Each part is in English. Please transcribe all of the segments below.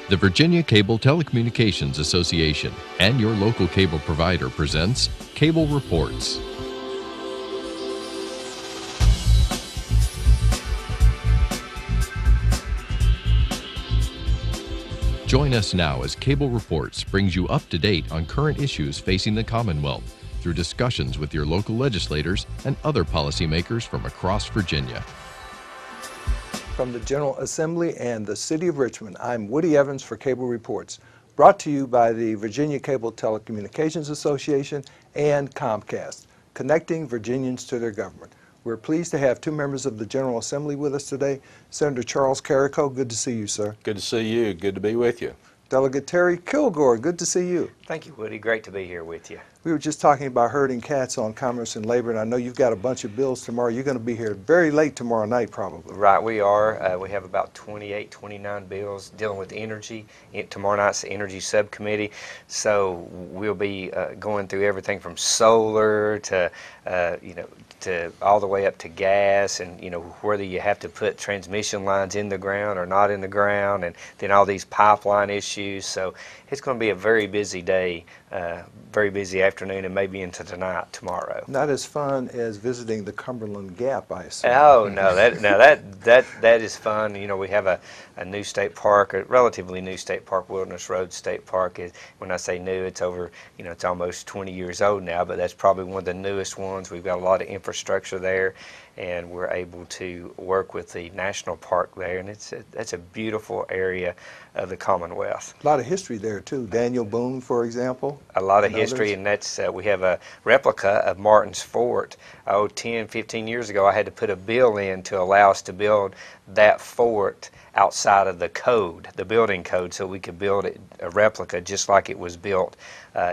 The Virginia Cable Telecommunications Association and your local cable provider presents Cable Reports. Join us now as Cable Reports brings you up to date on current issues facing the Commonwealth through discussions with your local legislators and other policymakers from across Virginia. From the General Assembly and the City of Richmond, I'm Woody Evans for Cable Reports, brought to you by the Virginia Cable Telecommunications Association and Comcast, connecting Virginians to their government. We're pleased to have two members of the General Assembly with us today. Senator Charles Carrico, good to see you, sir. Good to see you. Good to be with you. Delegate Terry Kilgore, good to see you. Thank you, Woody. Great to be here with you. We were just talking about herding cats on Commerce and Labor, and I know you've got a bunch of bills tomorrow. You're going to be here very late tomorrow night, probably. Right, we are. We have about 28, 29 bills dealing with energy. Tomorrow night's the Energy Subcommittee, so we'll be going through everything from solar to, to all the way up to gas, and whether you have to put transmission lines in the ground or not in the ground, and then all these pipeline issues. So it's going to be a very busy day, very busy afternoon, and maybe into tonight tomorrow. Not as fun as visiting the Cumberland Gap, I assume. Oh no, that is fun. We have a new state park, a relatively new state park, Wilderness Road State Park. When I say new, it's over, it's almost 20 years old now, but that's probably one of the newest ones. We've got a lot of infrastructure there, and we're able to work with the national park there, and that's a beautiful area of the Commonwealth. A lot of history there too. Daniel Boone, for example. A lot of history, and that's we have a replica of Martin's Fort. 10, 15 years ago, I had to put a bill in to allow us to build that fort outside of the code, the building code, so we could build a replica just like it was built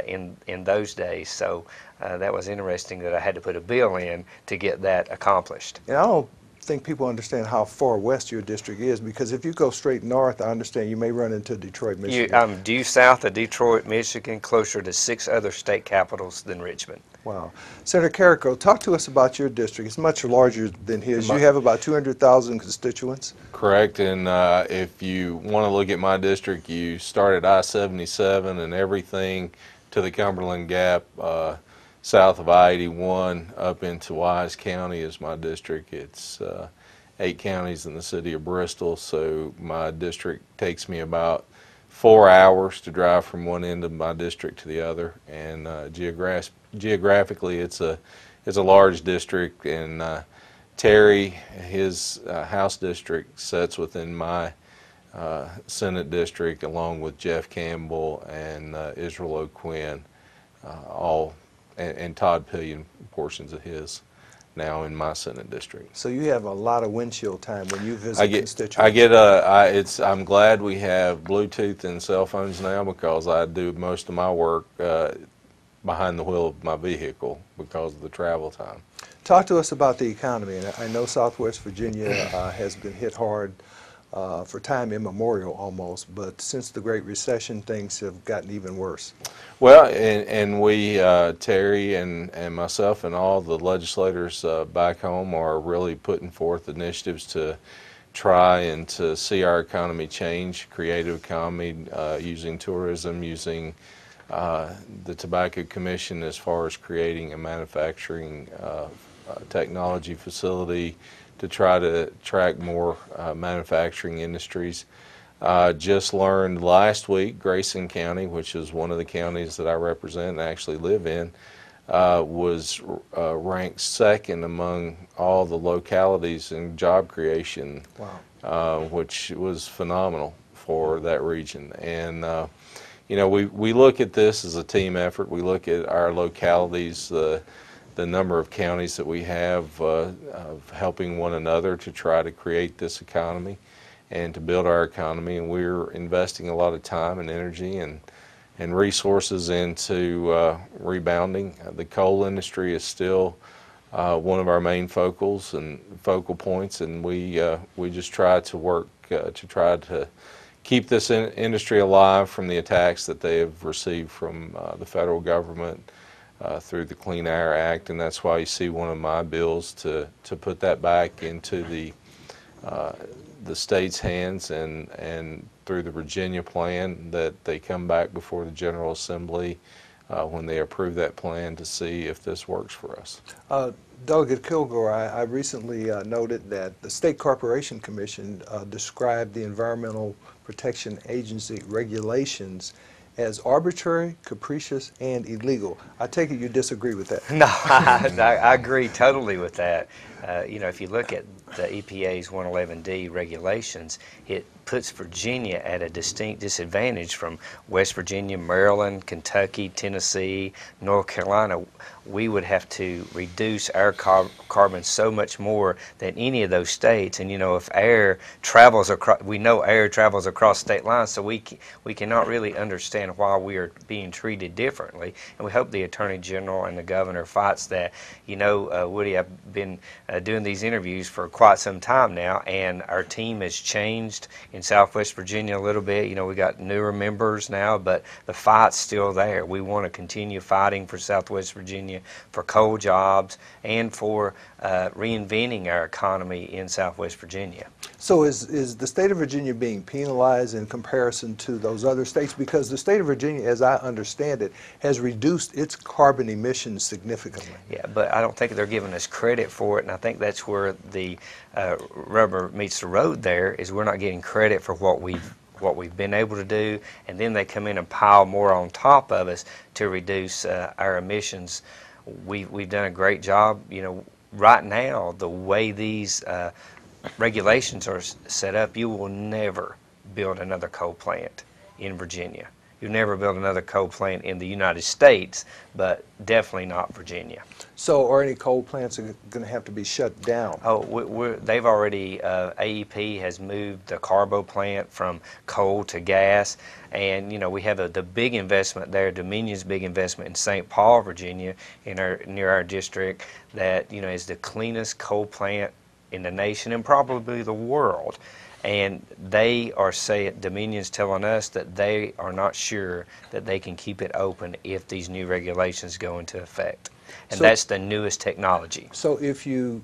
in those days. So that was interesting that I had to put a bill in to get that accomplished. And I don't think people understand how far west your district is, because if you go straight north, I understand you may run into Detroit, Michigan. I'm due south of Detroit, Michigan, closer to 6 other state capitals than Richmond. Wow. Senator Carrico, talk to us about your district. It's much larger than his. You have about 200,000 constituents. Correct, and if you want to look at my district, you start at I-77 and everything to the Cumberland Gap, south of I-81 up into Wise County is my district. It's 8 counties in the city of Bristol, so my district takes me about 4 hours to drive from one end of my district to the other. And geographically, it's a large district, and Terry, his House district, sits within my Senate district, along with Jeff Campbell and Israel O'Quinn, and Todd Pillion, portions of his, now in my Senate district. So you have a lot of windshield time when you visit constituents. I'm glad we have Bluetooth and cell phones now, because I do most of my work behind the wheel of my vehicle because of the travel time. Talk to us about the economy. And I know Southwest Virginia has been hit hard for time immemorial almost, but since the Great Recession, things have gotten even worse. Well, and we, Terry and myself and all the legislators back home are really putting forth initiatives to try and to see our economy change, creative economy, using tourism, using the Tobacco Commission as far as creating a manufacturing technology facility to try to attract more manufacturing industries. Just learned last week, Grayson County, which is one of the counties that I represent and actually live in, was ranked second among all the localities in job creation. Wow. Which was phenomenal for that region. And we look at this as a team effort. We look at our localities, the number of counties that we have of helping one another to try to create this economy and to build our economy, and we're investing a lot of time and energy and resources into rebounding. The coal industry is still one of our main focal points, and we just try to work to try to keep this industry alive from the attacks that they have received from the federal government through the Clean Air Act, and that's why you see one of my bills to put that back into the the state's hands and through the Virginia plan, that they come back before the General Assembly when they approve that plan to see if this works for us. Delegate Kilgore, I recently noted that the State Corporation Commission described the Environmental Protection Agency regulations as arbitrary, capricious, and illegal. I take it you disagree with that. No, I agree totally with that. You know, if you look at the EPA's 111D regulations, it puts Virginia at a distinct disadvantage from West Virginia, Maryland, Kentucky, Tennessee, North Carolina. We would have to reduce our carbon so much more than any of those states. And you know, if air travels across, we know air travels across state lines, so we cannot really understand why we are being treated differently. And we hope the Attorney General and the Governor fights that. You know, Woody, I've been doing these interviews for quite some time now, and our team has changed in Southwest Virginia a little bit. You know, we got newer members now, but the fight's still there. We want to continue fighting for Southwest Virginia, for coal jobs, and for reinventing our economy in Southwest Virginia. So is the state of Virginia being penalized in comparison to those other states? Because the state of Virginia, as I understand it, has reduced its carbon emissions significantly. Yeah, but I don't think they're giving us credit for it, and I think that's where the rubber meets the road there, is we're not getting credit for what we've been able to do, and then they come in and pile more on top of us to reduce our emissions. We've done a great job. You know, right now, the way these regulations are set up, you will never build another coal plant in Virginia. You'll never build another coal plant in the United States, but definitely not Virginia. So are any coal plants going to have to be shut down? Oh, they've already, AEP has moved the Carbo plant from coal to gas, and you know, we have the big investment there, Dominion's big investment in St. Paul, Virginia, near our district, that you know is the cleanest coal plant in the nation and probably the world. And they are saying, Dominion's telling us that they are not sure that they can keep it open if these new regulations go into effect. And that's the newest technology. So if you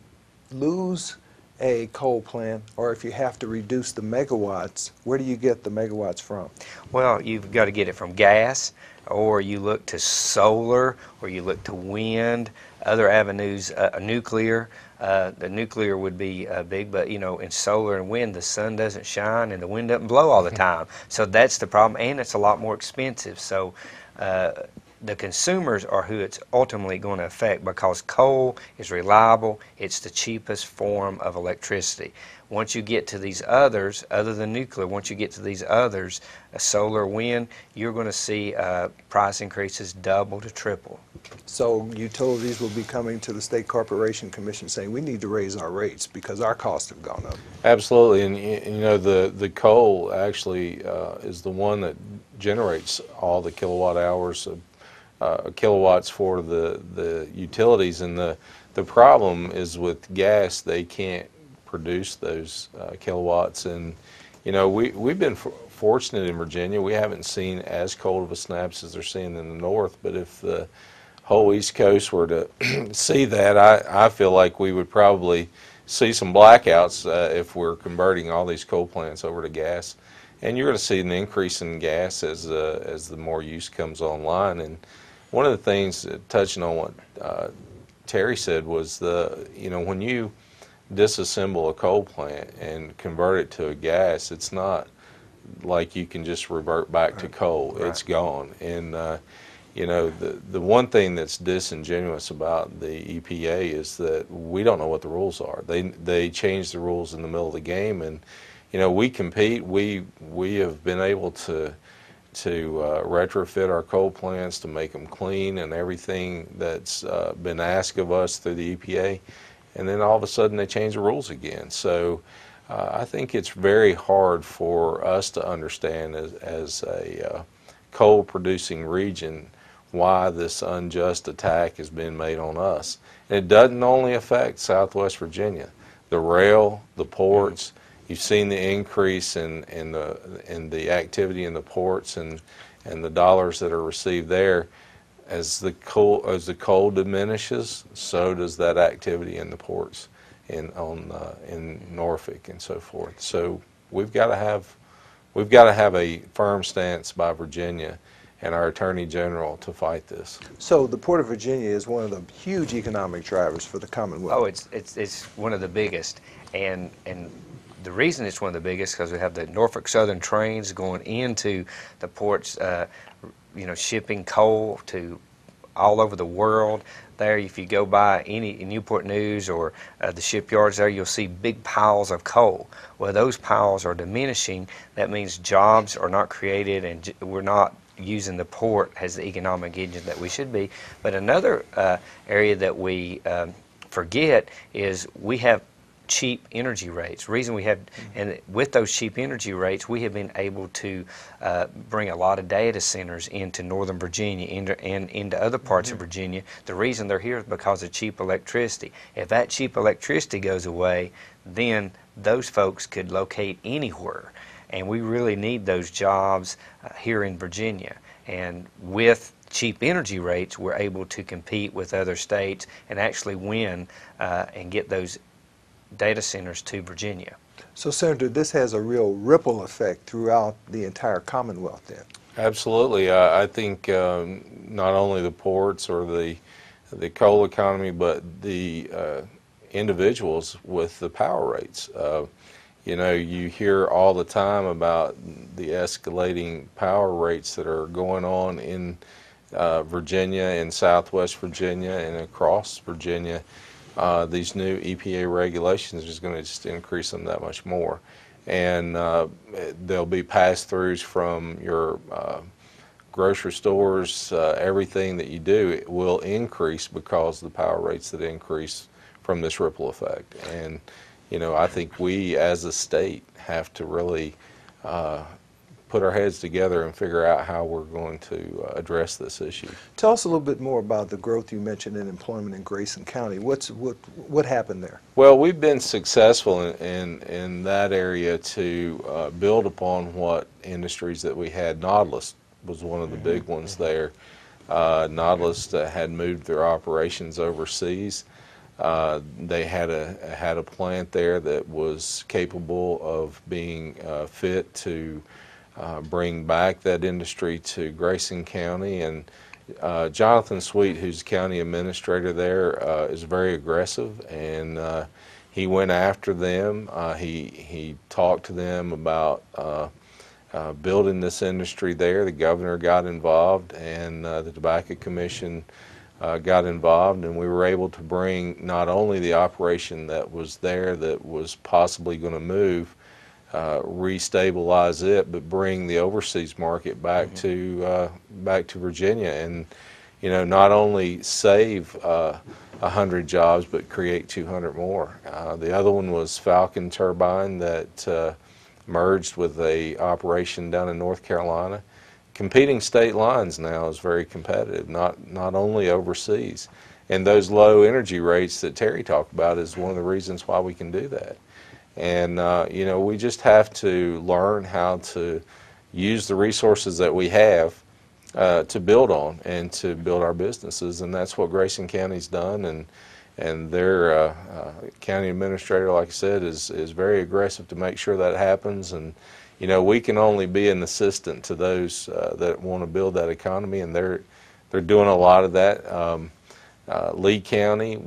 lose a coal plant, or if you have to reduce the megawatts, where do you get the megawatts from? Well, you've got to get it from gas, or you look to solar, or you look to wind, other avenues, nuclear. The nuclear would be big, but you know, in solar and wind, the sun doesn't shine and the wind doesn't blow all the time. So that's the problem, and it's a lot more expensive. So the consumers are who it's ultimately going to affect, because coal is reliable. It's the cheapest form of electricity. Once you get to these others, other than nuclear, once you get to these others, solar, wind, you're going to see price increases double to triple. So utilities will be coming to the State Corporation Commission saying we need to raise our rates because our costs have gone up. Absolutely, and you know, the coal actually is the one that generates all the kilowatt hours of kilowatts for the utilities, and the problem is with gas, they can't produce those kilowatts. And you know, we've been fortunate in Virginia. We haven't seen as cold of a snaps as they're seeing in the north, but if the whole East Coast were to see that, I feel like we would probably see some blackouts if we're converting all these coal plants over to gas. And you're going to see an increase in gas as the more use comes online. And one of the things, touching on what Terry said, was you know, when you disassemble a coal plant and convert it to a gas, it's not like you can just revert back to coal. Right. It's gone. And you know, the one thing that's disingenuous about the EPA is that we don't know what the rules are. They change the rules in the middle of the game, and you know, we compete. We have been able to retrofit our coal plants to make them clean and everything that's been asked of us through the EPA, and then all of a sudden they change the rules again. So I think it's very hard for us to understand as a coal producing region why this unjust attack has been made on us. And it doesn't only affect Southwest Virginia. The rail, the ports, you've seen the increase in the activity in the ports and the dollars that are received there. As the coal diminishes, so does that activity in the ports. in Norfolk and so forth. So we've got to have a firm stance by Virginia and our Attorney General to fight this. So the Port of Virginia is one of the huge economic drivers for the Commonwealth. Oh, it's one of the biggest, and the reason it's one of the biggest because we have the Norfolk Southern trains going into the ports, shipping coal to all over the world. There, if you go by any Newport News or the shipyards there, you'll see big piles of coal. Well, those piles are diminishing. That means jobs are not created, and we're not using the port as the economic engine that we should be. But another area that we forget is we have cheap energy rates. The reason we have, and with those cheap energy rates, we have been able to bring a lot of data centers into Northern Virginia and into other parts of Virginia. The reason they're here is because of cheap electricity. If that cheap electricity goes away, then those folks could locate anywhere. And we really need those jobs here in Virginia. And with cheap energy rates, we're able to compete with other states and actually win and get those data centers to Virginia. So, Senator, this has a real ripple effect throughout the entire Commonwealth then? Absolutely. I think not only the ports or the coal economy, but the individuals with the power rates. You hear all the time about the escalating power rates that are going on in Virginia and Southwest Virginia and across Virginia. These new EPA regulations are just going to just increase them that much more. And there'll be pass-throughs from your grocery stores, everything that you do will increase because of the power rates that increase from this ripple effect. And I think we as a state have to really put our heads together and figure out how we're going to address this issue. Tell us a little bit more about the growth you mentioned in employment in Grayson County. What happened there? Well, we've been successful in that area to build upon what industries that we had. Nautilus was one of the big ones there. Nautilus had moved their operations overseas. They had a plant there that was capable of being fit to bring back that industry to Grayson County. And Jonathan Sweet, who's county administrator there, is very aggressive, and he went after them. He talked to them about building this industry there. The governor got involved, and the Tobacco Commission got involved, and we were able to bring not only the operation that was there that was possibly going to move, restabilize it, but bring the overseas market back to Virginia, and not only save 100 jobs, but create 200 more. The other one was Falcon Turbine that merged with a operation down in North Carolina. Competing state lines now is very competitive, not only overseas. And those low energy rates that Terry talked about is one of the reasons why we can do that. And we just have to learn how to use the resources that we have to build on and to build our businesses, and that's what Grayson County's done. And their county administrator, like I said, is very aggressive to make sure that happens. And we can only be an assistant to those that want to build that economy, and they're doing a lot of that. Lee County,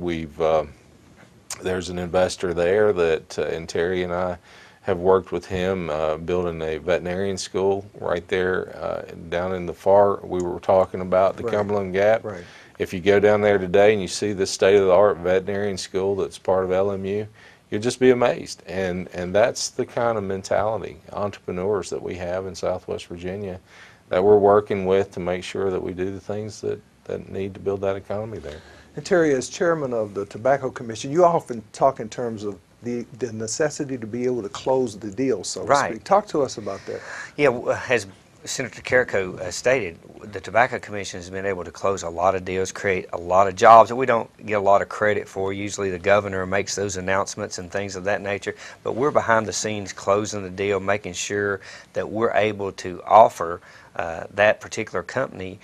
there's an investor there that, and Terry and I have worked with him building a veterinarian school right there down in the far, we were talking about the Cumberland Gap. Right. If you go down there today and you see the state-of-the-art veterinarian school that's part of LMU, you'll just be amazed. And that's the kind of mentality, entrepreneurs that we have in Southwest Virginia that we're working with to make sure that we do the things that need to build that economy there. And Terry, as chairman of the Tobacco Commission, you often talk in terms of the necessity to be able to close the deal, so to speak. Talk to us about that. Yeah, as Senator Carrico stated, the Tobacco Commission has been able to close a lot of deals, create a lot of jobs that we don't get a lot of credit for. Usually the governor makes those announcements and things of that nature, but we're behind the scenes closing the deal, making sure that we're able to offer that particular company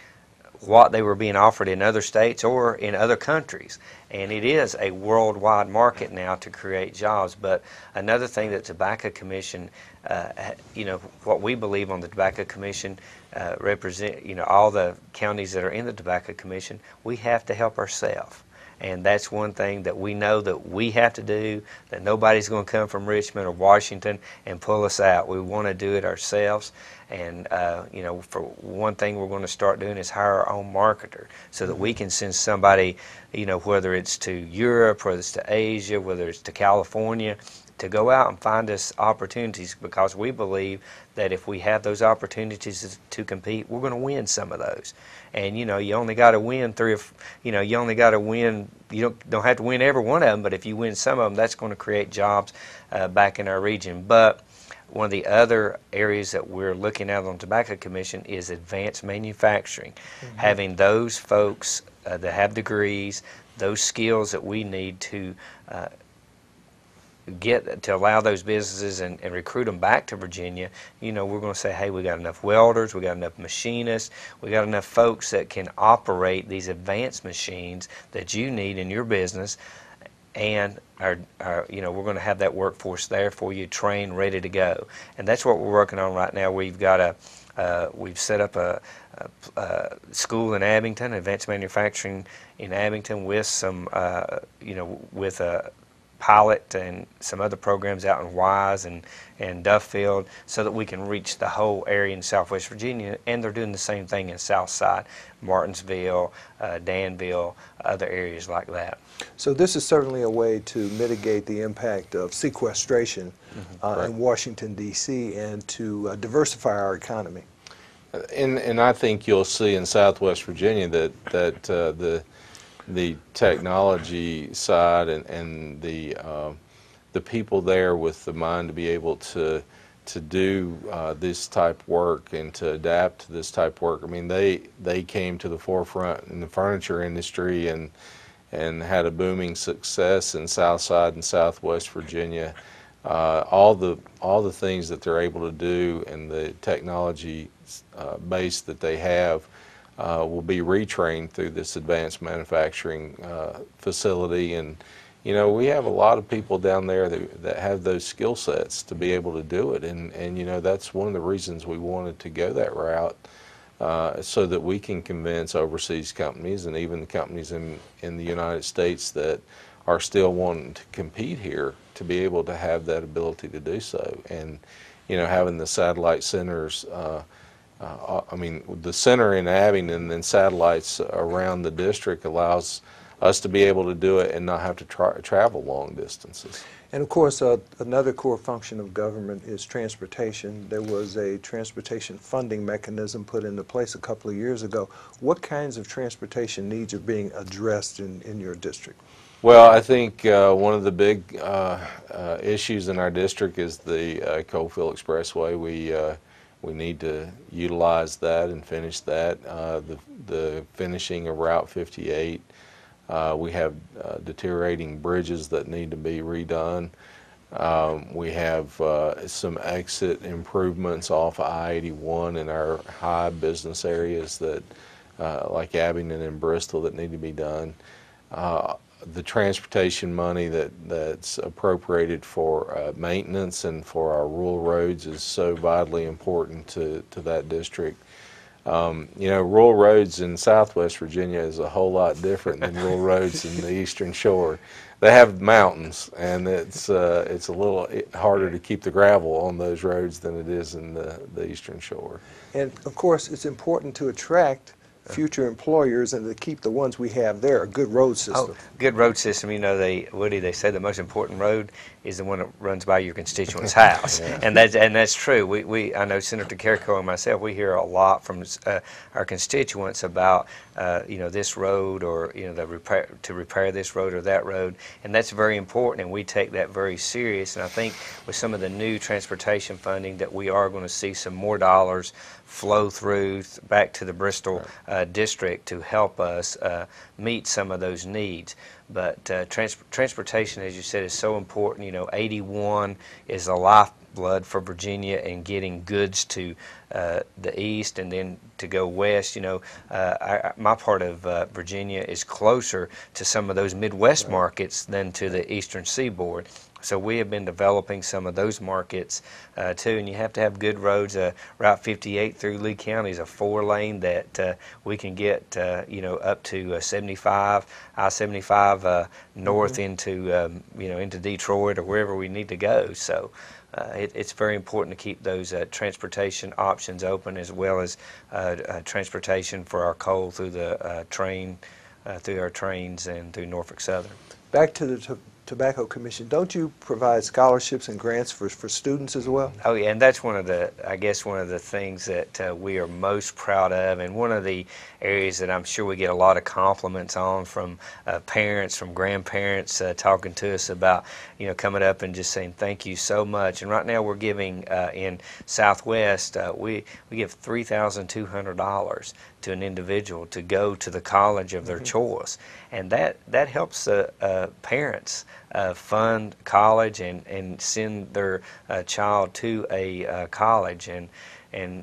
what they were being offered in other states or in other countries. And it is a worldwide market now to create jobs. But another thing that Tobacco Commission, what we believe on the Tobacco Commission represent, all the counties that are in the Tobacco Commission, we have to help ourselves. And that's one thing that we know that we have to do, that nobody's going to come from Richmond or Washington and pull us out. We want to do it ourselves. And, for one thing we're going to start doing is hire our own marketer so that we can send somebody, whether it's to Europe, whether it's to Asia, whether it's to California, to go out and find us opportunities, because we believe that if we have those opportunities to compete, we're going to win some of those. And you only got to win you only got to win, you don't have to win every one of them, but if you win some of them, that's going to create jobs back in our region. But one of the other areas that we're looking at on the Tobacco Commission is advanced manufacturing. Mm-hmm. Having those folks that have degrees, those skills that we need to allow those businesses and recruit them back to Virginia. We're going to say, hey, we got enough welders, we got enough machinists, we got enough folks that can operate these advanced machines that you need in your business, and we're going to have that workforce there for you, trained, ready to go. And that's what we're working on right now. We've set up a school in Abington, advanced manufacturing in Abington, with some with a pilot and some other programs out in Wise and Duffield, so that we can reach the whole area in Southwest Virginia. And they're doing the same thing in Southside, Martinsville, Danville, other areas like that. So this is certainly a way to mitigate the impact of sequestration in Washington, D.C., and to diversify our economy. And I think you'll see in Southwest Virginia that the technology side and the people there with the mind to be able to do this type work and to adapt to this type of work. I mean, they came to the forefront in the furniture industry and had a booming success in Southside and Southwest Virginia. All the things that they're able to do and the technology base that they have will be retrained through this advanced manufacturing facility. And we have a lot of people down there that have those skill sets to be able to do it, and that's one of the reasons we wanted to go that route, so that we can convince overseas companies and even the companies in the United States that are still wanting to compete here to be able to have that ability to do so. And having the satellite centers, the center in Abingdon and then satellites around the district allows us to be able to do it and not have to travel long distances. And of course, another core function of government is transportation. There was a transportation funding mechanism put into place a couple of years ago. What kinds of transportation needs are being addressed in your district? Well, I think one of the big issues in our district is the Coalfield Expressway. We need to utilize that and finish that. The finishing of Route 58. We have deteriorating bridges that need to be redone. We have some exit improvements off of I-81 in our high business areas that, like Abingdon and Bristol, that need to be done. The transportation money that's appropriated for maintenance and for our rural roads is so vitally important to that district. Rural roads in Southwest Virginia is a whole lot different than rural roads in the Eastern Shore. They have mountains, and it's a little harder to keep the gravel on those roads than it is in the Eastern Shore. And of course, it's important to attract future employers and to keep the ones we have there, a good road system. Oh, good road system. They say the most important road is the one that runs by your constituent's house. Yeah. And that's true. I know Senator Carrico and myself, we hear a lot from our constituents about this road, or to repair this road or that road, and that's very important, and we take that very serious. And I think with some of the new transportation funding that we are going to see some more dollars flow through back to the Bristol district to help us meet some of those needs. But transportation, as you said, is so important. 81 is a lifeblood for Virginia and getting goods to the east and then to go west. You know, my part of Virginia is closer to some of those Midwest markets than to the eastern seaboard. So we have been developing some of those markets too, and you have to have good roads. Route 58 through Lee County is a 4-lane that we can get you know, up to 75, I-75 north into you know, into Detroit or wherever we need to go. So it's very important to keep those transportation options open, as well as transportation for our coal through the through our trains and through Norfolk Southern. Back to the Tobacco Commission, don't you provide scholarships and grants for students as well? Oh yeah, and that's one of the, I guess, one of the things that we are most proud of, and one of the areas that I'm sure we get a lot of compliments on from parents, from grandparents talking to us about, you know, coming up and just saying thank you so much. And right now we're giving in Southwest, we give $3,200 to an individual to go to the college of their choice, and that helps parents fund college and send their child to a college, and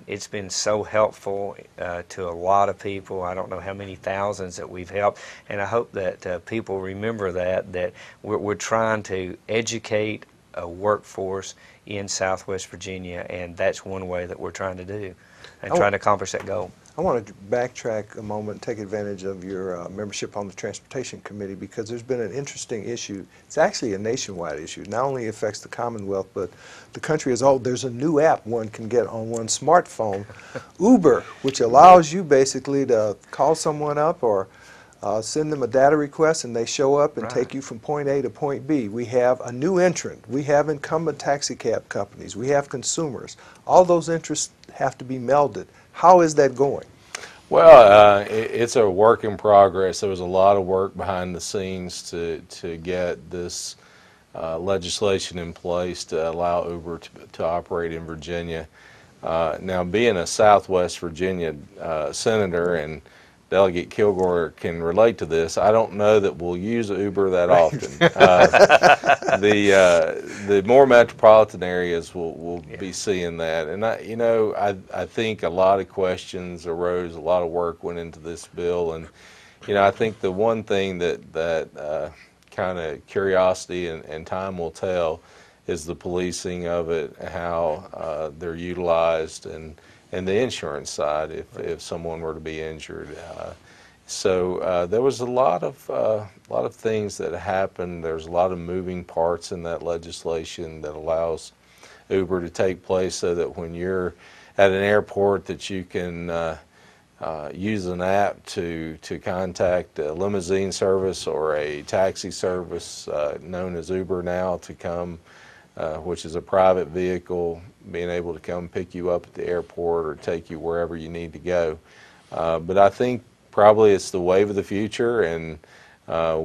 it's been so helpful to a lot of people. I don't know how many thousands that we've helped, and I hope that people remember that we're trying to educate a workforce in Southwest Virginia, and that's one way that we're trying to do and trying to accomplish that goal. I want to backtrack a moment and take advantage of your membership on the Transportation Committee, because there's been an interesting issue. It's actually a nationwide issue. Not only affects the Commonwealth, but the country as a whole. There's a new app one can get on one's smartphone, Uber, which allows you basically to call someone up or send them a data request, and they show up and take you from point A to point B. We have a new entrant. We have incumbent taxi cab companies. We have consumers. All those interests have to be melded. How is that going? Well, it's a work in progress. There was a lot of work behind the scenes to get this legislation in place to allow Uber to operate in Virginia. Now, being a Southwest Virginia senator, and Delegate Kilgore can relate to this, I don't know that we'll use Uber that often. The more metropolitan areas will be seeing that, and I think a lot of questions arose, a lot of work went into this bill, and I think the one thing that kind of curiosity and time will tell is the policing of it, how they're utilized, and the insurance side if someone were to be injured. So there was a lot of things that happened. There's a lot of moving parts in that legislation that allows Uber to take place, so that when you're at an airport that you can use an app to contact a limousine service or a taxi service known as Uber now to come, which is a private vehicle, being able to come pick you up at the airport or take you wherever you need to go. But I think probably it's the wave of the future, and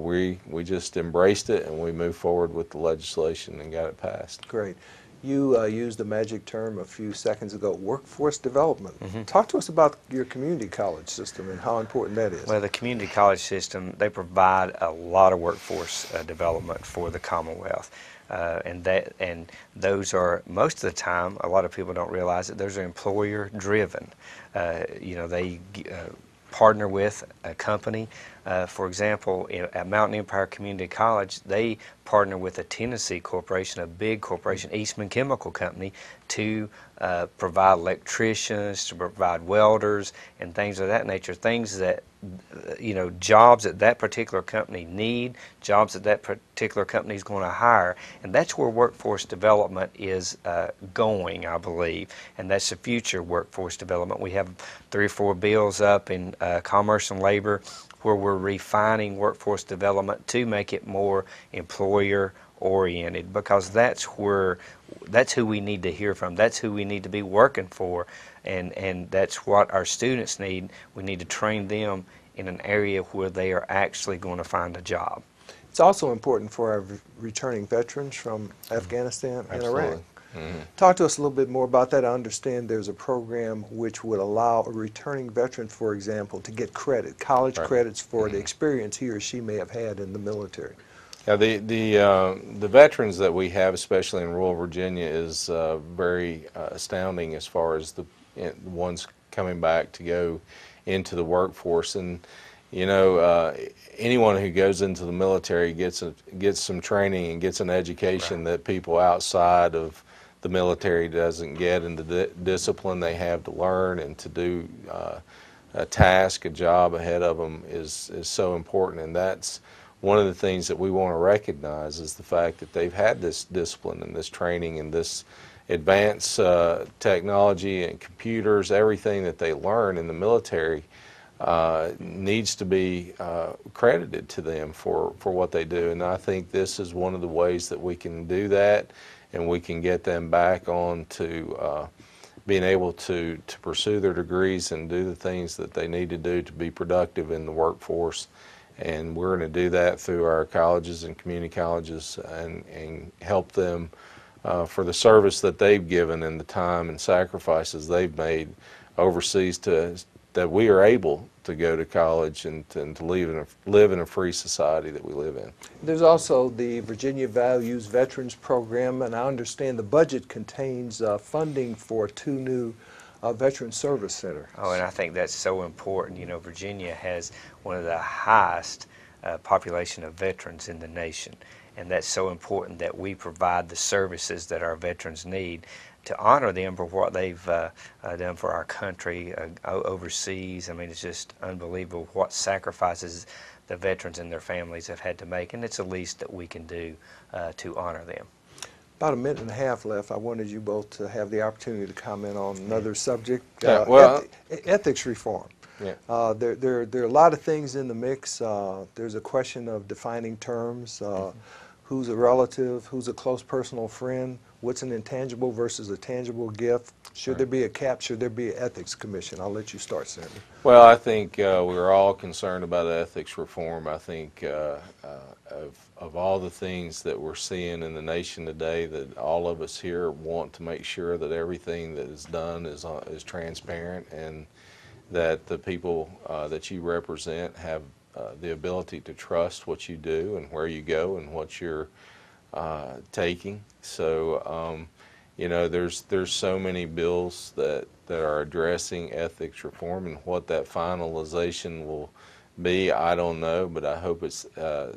we just embraced it, and we moved forward with the legislation and got it passed. Great. You used the magic term a few seconds ago, workforce development. Talk to us about your community college system and how important that is. Well, the community college system, they provide a lot of workforce development for the Commonwealth. And those are, most of the time, a lot of people don't realize that those are employer driven. They partner with a company. For example, at Mountain Empire Community College, they partner with a Tennessee corporation, a big corporation, Eastman Chemical Company, to provide electricians, to provide welders, and things of that nature. Things that, jobs that that particular company need, jobs that that particular company is going to hire. And that's where workforce development is going, I believe. And that's the future workforce development. We have 3 or 4 bills up in Commerce and Labor where we're refining workforce development to make it more employer oriented, because that's who we need to hear from. That's who we need to be working for, and that's what our students need. We need to train them in an area where they are actually going to find a job. It's also important for our returning veterans from Afghanistan and Iraq. Talk to us a little bit more about that. I understand there's a program which would allow a returning veteran, for example, to get credit, college credits for the experience he or she may have had in the military. Yeah, the veterans that we have, especially in rural Virginia, is very astounding as far as the ones coming back to go into the workforce. And you know, anyone who goes into the military gets some training and gets an education that people outside of the military doesn't get, and the discipline they have to learn and to do a task, a job ahead of them is so important. And that's one of the things that we want to recognize, is the fact that they've had this discipline and this training and this advanced technology and computers. Everything that they learn in the military needs to be credited to them for what they do. And I think this is one of the ways that we can do that, and we can get them back on to being able to pursue their degrees and do the things that they need to do to be productive in the workforce. And we're going to do that through our colleges and community colleges, and help them for the service that they've given and the time and sacrifices they've made overseas, that we are able to go to college and to live in a free society that we live in. There's also the Virginia Values Veterans Program, and I understand the budget contains funding for 2 new Veteran Service Center. Oh, and I think that's so important. You know, Virginia has one of the highest population of veterans in the nation, and that's so important that we provide the services that our veterans need to honor them for what they've done for our country overseas. I mean, it's just unbelievable what sacrifices the veterans and their families have had to make, and it's the least that we can do to honor them. About a minute and a half left. I wanted you both to have the opportunity to comment on another subject, ethics reform. Yeah. There are a lot of things in the mix. There's a question of defining terms. Who's a relative? Who's a close personal friend? What's an intangible versus a tangible gift? Should there be a cap? Should there be an ethics commission? I'll let you start, Senator. Well, I think we're all concerned about ethics reform. I think of all the things that we're seeing in the nation today, that all of us here want to make sure that everything that is done is transparent, and that the people that you represent have the ability to trust what you do and where you go and what you're taking. So, you know, there's so many bills that are addressing ethics reform, and what that finalization will be, I don't know, but I hope it's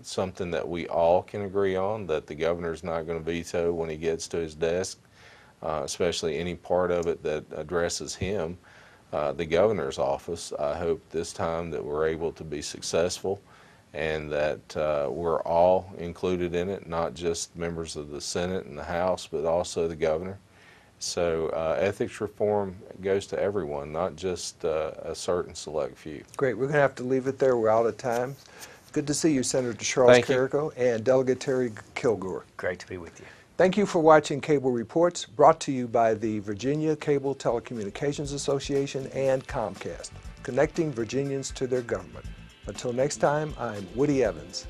something that we all can agree on, that the governor's not going to veto when he gets to his desk, especially any part of it that addresses him, the governor's office. I hope this time that we're able to be successful, and that we're all included in it, not just members of the Senate and the House, but also the governor. So ethics reform goes to everyone, not just a certain select few. Great. We're going to have to leave it there. We're out of time. Good to see you, Senator Charles Carrico and Delegate Terry Kilgore. Great to be with you. Thank you for watching Cable Reports, brought to you by the Virginia Cable Telecommunications Association and Comcast, connecting Virginians to their government. Until next time, I'm Woody Evans.